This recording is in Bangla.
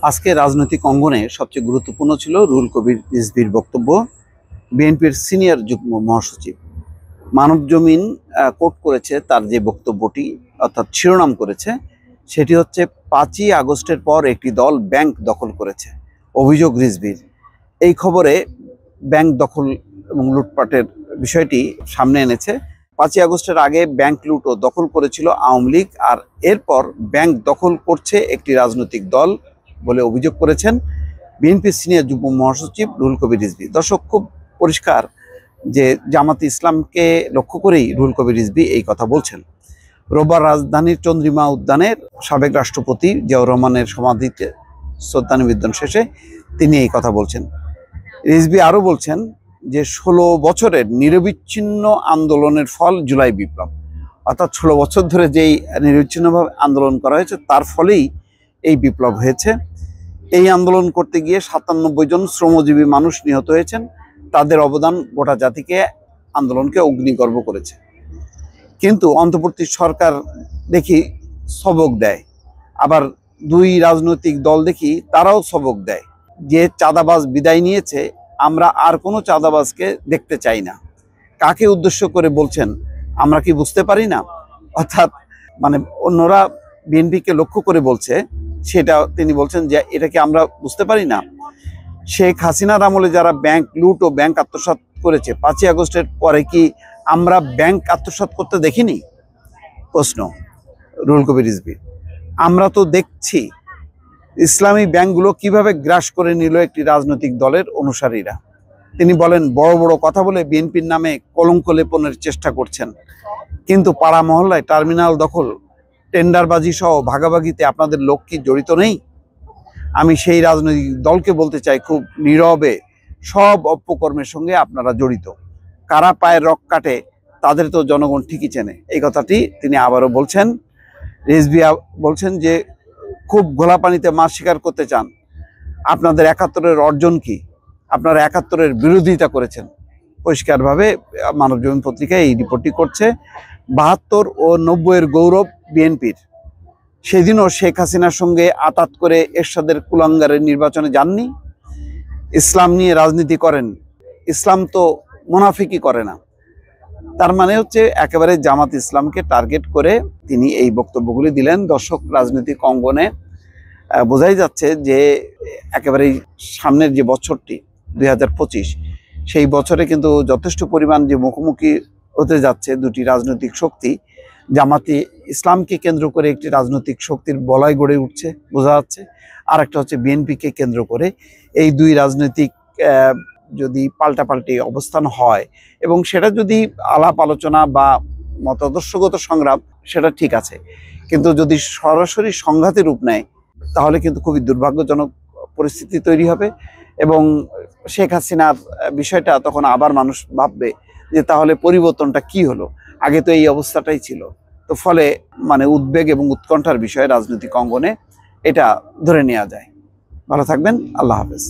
আজকে রাজনৈতিক অঙ্গনে সবচেয়ে গুরুত্বপূর্ণ ছিল রুহুল কবির রিজভীর বক্তব্য। বিএনপির সিনিয়র যুগ্ম মহাসচিব মানবজমিন কোট করেছে তার যে বক্তব্যটি, অর্থাৎ শিরোনাম করেছে, সেটি হচ্ছে 5ই আগস্টের পর একটি দল ব্যাংক দখল করেছে, অভিযোগ রিজভীর। এই খবরে ব্যাংক দখল এবং লুটপাটের বিষয়টি সামনে এনেছে। 5ই আগস্টের আগে ব্যাংক লুট ও দখল করেছিল আওয়ামী লীগ, আর এরপর ব্যাংক দখল করছে একটি রাজনৈতিক দল বলে অভিযোগ করেছেন বিএনপির সিনিয়র যুগ্ম মহাসচিব রুহুল কবির রিজভী। দর্শক, খুব পরিষ্কার যে জামাতে ইসলামকে লক্ষ্য করেই রুহুল কবির রিজভী এই কথা বলছেন। রোববার রাজধানীর চন্দ্রিমা উদ্যানের সাবেক রাষ্ট্রপতি জিয়াউর রহমানের সমাধিতে শ্রদ্ধা নিবেদন শেষে তিনি এই কথা বলছেন। রিজভী আরও বলছেন যে 16 বছরের নিরবিচ্ছিন্ন আন্দোলনের ফল জুলাই বিপ্লব, অর্থাৎ 16 বছর ধরে যেই নিরবিচ্ছিন্নভাবে আন্দোলন করা হয়েছে তার ফলেই এই বিপ্লব হয়েছে। এই আন্দোলন করতে গিয়ে 97 জন শ্রমজীবী মানুষ নিহত হয়েছেন। তাদের অবদান গোটা জাতিকে, আন্দোলনকে অগ্নিগর্ভ করেছে। কিন্তু অন্তর্বর্তী সরকার দেখি সবক দেয়, আবার দুই রাজনৈতিক দল দেখি তারাও সবক দেয় যে চাঁদাবাজ বিদায় নিয়েছে, আমরা আর কোনো চাঁদাবাজকে দেখতে চাই না। কাকে উদ্দেশ্য করে বলছেন আমরা কি বুঝতে পারি না? অর্থাৎ অন্যরা বিএনপিকে লক্ষ্য করে বলছে, সেটা তিনি বলছেন যে এটা কি আমরা বুঝতে পারি না? শেখ হাসিনার আমলে যারা ব্যাংক লুট ও ব্যাংক আত্মসাৎ করেছে, 5ই আগস্টের পরে কি আমরা ব্যাংক আত্মসাৎ করতে দেখিনি? প্রশ্ন রুহুল কবির রিজভী। আমরা তো দেখছি ইসলামী ব্যাংকগুলো কিভাবে গ্রাস করে নিল একটি রাজনৈতিক দলের অনুসারীরা। তিনি বলেন, বড় বড় কথা বলে বিএনপির নামে কলঙ্ক লেপনের চেষ্টা করছেন, কিন্তু পাড়া মহল্লায় টার্মিনাল দখল, টেন্ডারবাজি সহ ভাগাভাগিতে আপনাদের লোক কি জড়িত নেই? আমি সেই রাজনৈতিক দলকে বলতে চাই, খুব নীরবে সব অপকর্মের সঙ্গে আপনারা জড়িত। কারা পায়ের রক কাটে তাদের তো জনগণ ঠিকই চেনে। এই কথাটি তিনি আবারও বলছেন। রিজভী বলছেন যে খুব ঘোলা পানিতে মাছ শিকার করতে চান। আপনাদের 71-এর অর্জন কি? আপনারা 71-এর বিরোধিতা করেছেন। পরিষ্কারভাবে মানবজমিন পত্রিকায় এই রিপোর্টটি করছে। 72 ও 90-এর গৌরব বিএনপির। সেদিনও শেখ হাসিনার সঙ্গে আতাত করে এরশাদের কুলাঙ্গারের নির্বাচনে যাননি। ইসলাম নিয়ে রাজনীতি করেন, ইসলাম তো মুনাফিকি করে না। তার মানে হচ্ছে একেবারে জামাত ইসলামকে টার্গেট করে তিনি এই বক্তব্যগুলি দিলেন। দর্শক, রাজনৈতিক অঙ্গনে বোঝাই যাচ্ছে যে একেবারে সামনের যে বছরটি 2025, সেই বছরে কিন্তু যথেষ্ট পরিমাণ যে মুখোমুখি হতে যাচ্ছে দুটি রাজনৈতিক শক্তি, জামাতে ইসলামকে কেন্দ্র করে একটি রাজনৈতিক শক্তির বলয় গড়ে উঠছে বোঝা যাচ্ছে, আর একটা হচ্ছে বিএনপিকে কেন্দ্র করে। এই দুই রাজনৈতিক যদি পাল্টাপাল্টি অবস্থান হয় এবং সেটা যদি আলাপ আলোচনা বা মতাদর্শগত সংগ্রাম, সেটা ঠিক আছে, কিন্তু যদি সরাসরি সংঘাতে রূপ নেয় তাহলে কিন্তু খুবই দুর্ভাগ্যজনক পরিস্থিতি তৈরি হবে। এবং শেখ হাসিনার বিষয়টা তখন আবার মানুষ ভাববে যে তাহলে পরিবর্তনটা কি হলো, আগে তো এই অবস্থাটাই ছিল। তো ফলে উদ্বেগ এবং উৎকণ্ঠার বিষয়ে রাজনৈতিক অঙ্গনে এটা ধরে নেওয়া যায়। ভালো থাকবেন, আল্লাহ হাফেজ।